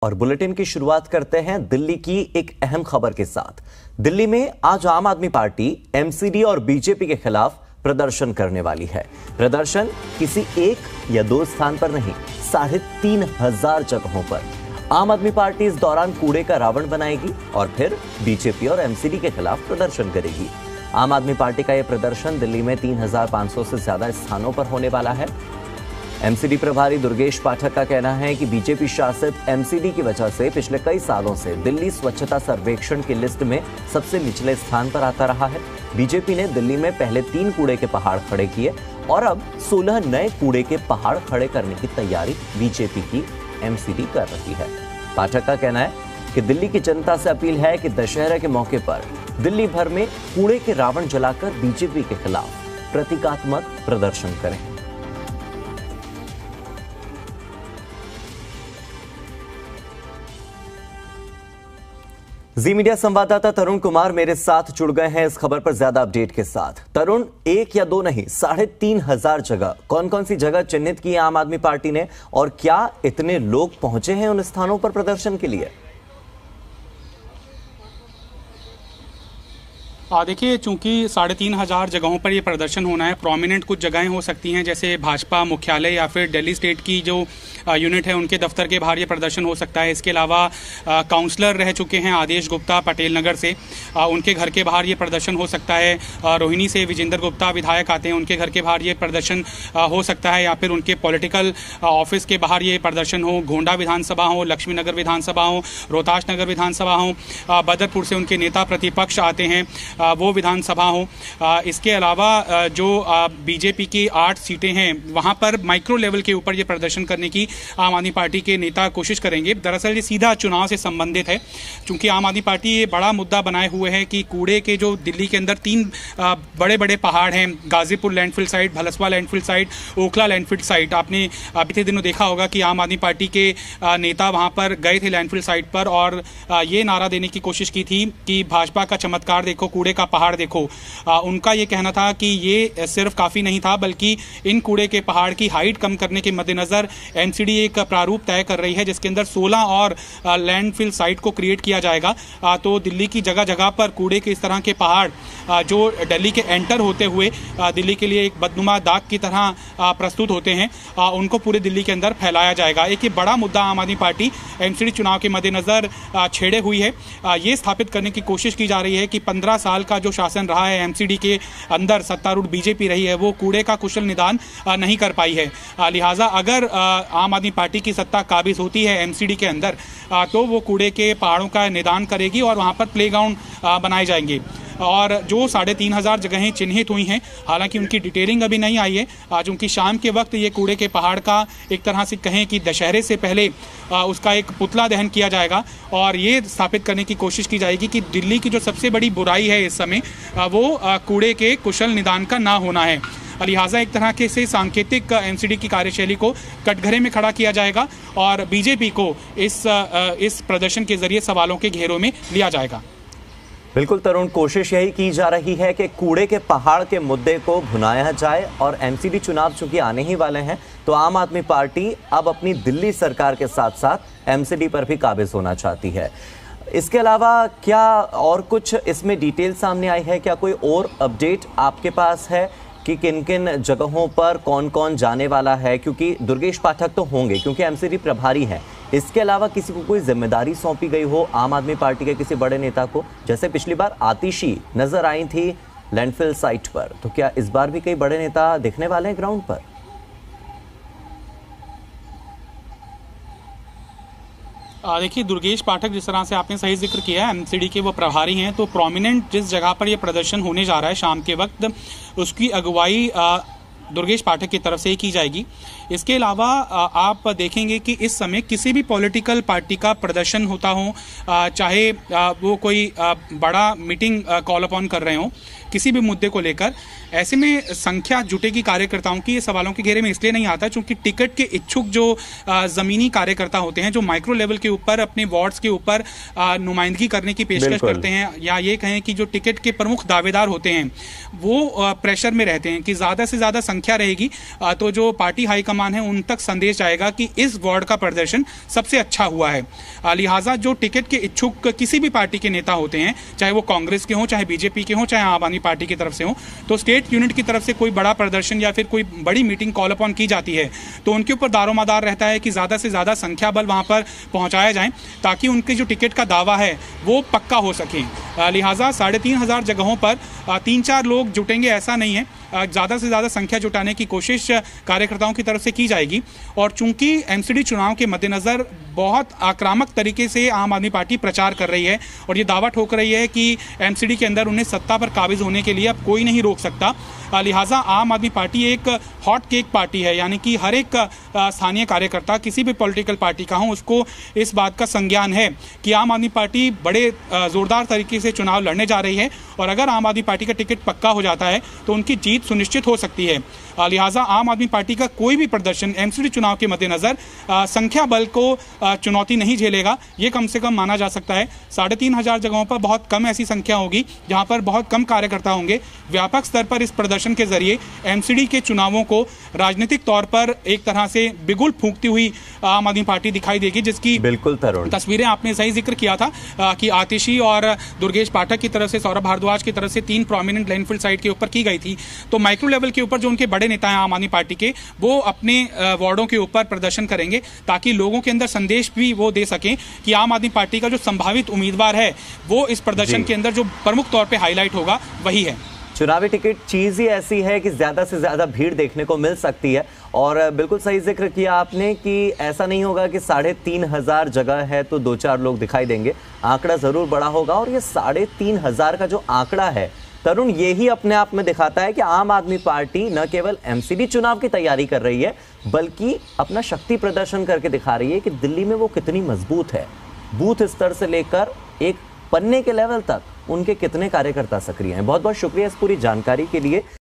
और बुलेटिन की शुरुआत करते हैं दिल्ली की एक अहम खबर के साथ। दिल्ली में आज आम आदमी पार्टी एमसीडी और बीजेपी के खिलाफ प्रदर्शन करने वाली है। प्रदर्शन किसी एक या दो स्थान पर नहीं, 3,500 जगहों पर। आम आदमी पार्टी इस दौरान कूड़े का रावण बनाएगी और फिर बीजेपी और एमसीडी के खिलाफ प्रदर्शन करेगी। आम आदमी पार्टी का यह प्रदर्शन दिल्ली में 3,500 से ज्यादा स्थानों पर होने वाला है। एमसीडी प्रभारी दुर्गेश पाठक का कहना है कि बीजेपी शासित एमसीडी की वजह से पिछले कई सालों से दिल्ली स्वच्छता सर्वेक्षण की लिस्ट में सबसे निचले स्थान पर आता रहा है। बीजेपी ने दिल्ली में पहले 3 कूड़े के पहाड़ खड़े किए और अब 16 नए कूड़े के पहाड़ खड़े करने की तैयारी बीजेपी की एमसीडी कर रही है। पाठक का कहना है कि दिल्ली की जनता से अपील है कि दशहरा के मौके पर दिल्ली भर में कूड़े के रावण जलाकर बीजेपी के खिलाफ प्रतीकात्मक प्रदर्शन करें। जी मीडिया संवाददाता तरुण कुमार मेरे साथ जुड़ गए हैं इस खबर पर ज्यादा अपडेट के साथ। तरुण, एक या दो नहीं, 3,500 जगह, कौन कौन सी जगह चिन्हित की है आम आदमी पार्टी ने और क्या इतने लोग पहुंचे हैं उन स्थानों पर प्रदर्शन के लिए? देखिए, चूंकि 3,500 जगहों पर ये प्रदर्शन होना है, प्रोमिनेंट कुछ जगहें हो सकती हैं जैसे भाजपा मुख्यालय या फिर दिल्ली स्टेट की जो यूनिट है उनके दफ्तर के बाहर ये प्रदर्शन हो सकता है। इसके अलावा काउंसलर रह चुके हैं आदेश गुप्ता पटेल नगर से, उनके घर के बाहर ये प्रदर्शन हो सकता है। रोहिणी से विजेंद्र गुप्ता विधायक आते हैं, उनके घर के बाहर ये प्रदर्शन हो सकता है, या फिर उनके पॉलिटिकल ऑफिस के बाहर ये प्रदर्शन हो। गोंडा विधानसभा हो, लक्ष्मी नगर विधानसभा हो, रोहतास नगर विधानसभा हो, बदरपुर से उनके नेता प्रतिपक्ष आते हैं वो विधानसभा हो। इसके अलावा जो बीजेपी की 8 सीटें हैं वहां पर माइक्रो लेवल के ऊपर ये प्रदर्शन करने की आम आदमी पार्टी के नेता कोशिश करेंगे। दरअसल ये सीधा चुनाव से संबंधित है, क्योंकि आम आदमी पार्टी ये बड़ा मुद्दा बनाए हुए है कि कूड़े के जो दिल्ली के अंदर 3 बड़े बड़े पहाड़ हैं, Ghazipur landfill site, Bhalswa landfill site, Okhla landfill site. आपने बीते दिनों देखा होगा कि आम आदमी पार्टी के नेता वहां पर गए थे लैंडफिल साइट पर और ये नारा देने की कोशिश की थी कि भाजपा का चमत्कार देखो, कूड़े का पहाड़ देखो। उनका ये कहना था कि ये सिर्फ काफी नहीं था, बल्कि इन कूड़े के पहाड़ की हाइट कम करने के मद्देनजर एमसीडी एक प्रारूप तय कर रही है जिसके अंदर 16 और लैंडफिल साइट को क्रिएट किया जाएगा। तो दिल्ली की जगह जगह पर कूड़े के इस तरह के पहाड़ जो दिल्ली के एंटर होते हुए दिल्ली के लिए एक बदनुमा दाग की तरह प्रस्तुत होते हैं, उनको पूरे दिल्ली के अंदर फैलाया जाएगा। एक ये बड़ा मुद्दा आम आदमी पार्टी एमसीडी चुनाव के मद्देनजर छेड़े हुई है। ये स्थापित करने की कोशिश की जा रही है कि 15 साल का जो शासन रहा है एमसीडी के अंदर, सत्तारूढ़ बीजेपी रही है, वो कूड़े का कुशल निदान नहीं कर पाई है। लिहाजा अगर आम आदमी पार्टी की सत्ता काबिज होती है एमसीडी के अंदर तो वो कूड़े के पहाड़ों का निदान करेगी और वहां पर प्लेग्राउंड बनाए जाएंगे। और जो 3,500 जगहें चिन्हित हुई हैं, हालांकि उनकी डिटेलिंग अभी नहीं आई है, क्योंकि शाम के वक्त ये कूड़े के पहाड़ का एक तरह से कहें कि दशहरे से पहले उसका एक पुतला दहन किया जाएगा और ये स्थापित करने की कोशिश की जाएगी कि दिल्ली की जो सबसे बड़ी बुराई है इस समय वो कूड़े के कुशल निदान का ना होना है। लिहाजा एक तरह के से सांकेतिक एमसीडी की कार्यशैली को कटघरे में खड़ा किया जाएगा और बीजेपी को इस प्रदर्शन के जरिए सवालों के घेरों में लिया जाएगा। बिल्कुल तरुण, कोशिश यही की जा रही है कि कूड़े के पहाड़ के मुद्दे को भुनाया जाए और एमसीडी चुनाव चूंकि आने ही वाले हैं तो आम आदमी पार्टी अब अपनी दिल्ली सरकार के साथ साथ एमसीडी पर भी काबिज होना चाहती है। इसके अलावा क्या और कुछ इसमें डिटेल सामने आई है? क्या कोई और अपडेट आपके पास है कि किन किन जगहों पर कौन कौन जाने वाला है? क्योंकि दुर्गेश पाठक तो होंगे क्योंकि एमसीडी प्रभारी हैं। इसके अलावा किसी को कोई जिम्मेदारी सौंपी गई हो आम आदमी पार्टी के किसी बड़े नेता को? जैसे पिछली बार आतिशी नजर आई थी लैंडफिल साइट पर, तो क्या इस बार भी कई बड़े नेता दिखने वाले हैं ग्राउंड पर? देखिए, दुर्गेश पाठक जिस तरह से आपने सही जिक्र किया है, एमसीडी के वो प्रभारी हैं, तो प्रोमिनेंट जिस जगह पर ये प्रदर्शन होने जा रहा है शाम के वक्त, उसकी अगुवाई दुर्गेश पाठक की तरफ से ही की जाएगी। इसके अलावा आप देखेंगे कि इस समय किसी भी पॉलिटिकल पार्टी का प्रदर्शन होता हो, चाहे वो कोई बड़ा मीटिंग कॉल अपॉन कर रहे हो किसी भी मुद्दे को लेकर, ऐसे में संख्या जुटेगी कार्यकर्ताओं की। ये सवालों के घेरे में इसलिए नहीं आता क्योंकि टिकट के इच्छुक जो जमीनी कार्यकर्ता होते हैं, जो माइक्रो लेवल के ऊपर अपने वार्ड्स के ऊपर नुमाइंदगी करने की पेशकश करते हैं, या ये कहें कि जो टिकट के प्रमुख दावेदार होते हैं वो प्रेशर में रहते हैं कि ज्यादा से ज्यादा संख्या रहेगी तो जो पार्टी हाईकमान नौजवान हैं उन तक संदेश जाएगा कि इस वार्ड का प्रदर्शन सबसे अच्छा हुआ है। लिहाजा जो टिकट के इच्छुक किसी भी पार्टी के नेता होते हैं, चाहे वो कांग्रेस के हों, चाहे बीजेपी के हों, चाहे आम आदमी पार्टी की तरफ से हों, तो स्टेट यूनिट की तरफ से कोई बड़ा प्रदर्शन या फिर कोई बड़ी मीटिंग कॉल अपॉन की जाती है तो उनके ऊपर दारोमदार रहता है कि ज़्यादा से ज़्यादा संख्या बल वहाँ पर पहुँचाया जाए ताकि उनके जो टिकट का दावा है वो पक्का हो सके। लिहाजा 3,500 जगहों पर 3-4 लोग जुटेंगे ऐसा नहीं है, ज़्यादा से ज़्यादा संख्या जुटाने की कोशिश कार्यकर्ताओं की तरफ से की जाएगी। और चूंकि एमसीडी चुनाव के मद्देनज़र बहुत आक्रामक तरीके से आम आदमी पार्टी प्रचार कर रही है और ये दावा ठोक रही है कि एमसीडी के अंदर उन्हें सत्ता पर काबिज होने के लिए अब कोई नहीं रोक सकता। लिहाजा आम आदमी पार्टी एक हॉट केक पार्टी है, यानी कि हर एक स्थानीय कार्यकर्ता किसी भी पॉलिटिकल पार्टी का हो उसको इस बात का संज्ञान है कि आम आदमी पार्टी बड़े ज़ोरदार तरीके से चुनाव लड़ने जा रही है और अगर आम आदमी पार्टी का टिकट पक्का हो जाता है तो उनकी जीत सुनिश्चित हो सकती है। लिहाजा आम आदमी पार्टी का कोई भी प्रदर्शन एमसीडी चुनाव के मद्देनजर संख्या बल को चुनौती नहीं झेलेगा, ये कम से कम माना जा सकता है। 3,500 जगहों पर बहुत कम ऐसी संख्या होगी जहां पर बहुत कम कार्यकर्ता होंगे। व्यापक स्तर पर इस प्रदर्शन के जरिए एमसीडी के चुनावों को राजनीतिक तौर पर एक तरह से बिगुल फूंकती हुई आम आदमी पार्टी दिखाई देगी, जिसकी बिल्कुल तरुण तस्वीरें आपने सही जिक्र किया था कि आतिशी और दुर्गेश पाठक की तरफ से, सौरभ भारद्वाज की तरफ से 3 प्रोमिनेंट लैंडफिल साइट के ऊपर की गई थी। तो माइक्रो लेवल के ऊपर जो उनके बड़े नेता हैं आम आदमी पार्टी के, वो अपने वार्डों के ऊपर प्रदर्शन करेंगे ताकि लोगों के अंदर संदेश भी वो दे सकें कि आम आदमी पार्टी का जो संभावित उम्मीदवार है वो इस प्रदर्शन के अंदर जो प्रमुख तौर पर हाईलाइट होगा वही है। चुनावी टिकट चीज ही ऐसी है कि ज्यादा से ज्यादा भीड़ देखने को मिल सकती है और बिल्कुल सही जिक्र किया आपने कि ऐसा नहीं होगा कि 3,500 जगह है तो 2-4 लोग दिखाई देंगे, आंकड़ा जरूर बड़ा होगा। और ये 3,500 का जो आंकड़ा है तरुण, यही अपने आप में दिखाता है कि आम आदमी पार्टी न केवल एमसीडी चुनाव की तैयारी कर रही है बल्कि अपना शक्ति प्रदर्शन करके दिखा रही है कि दिल्ली में वो कितनी मजबूत है। बूथ स्तर से लेकर एक पन्ने के लेवल तक उनके कितने कार्यकर्ता सक्रिय हैं। बहुत बहुत शुक्रिया इस पूरी जानकारी के लिए।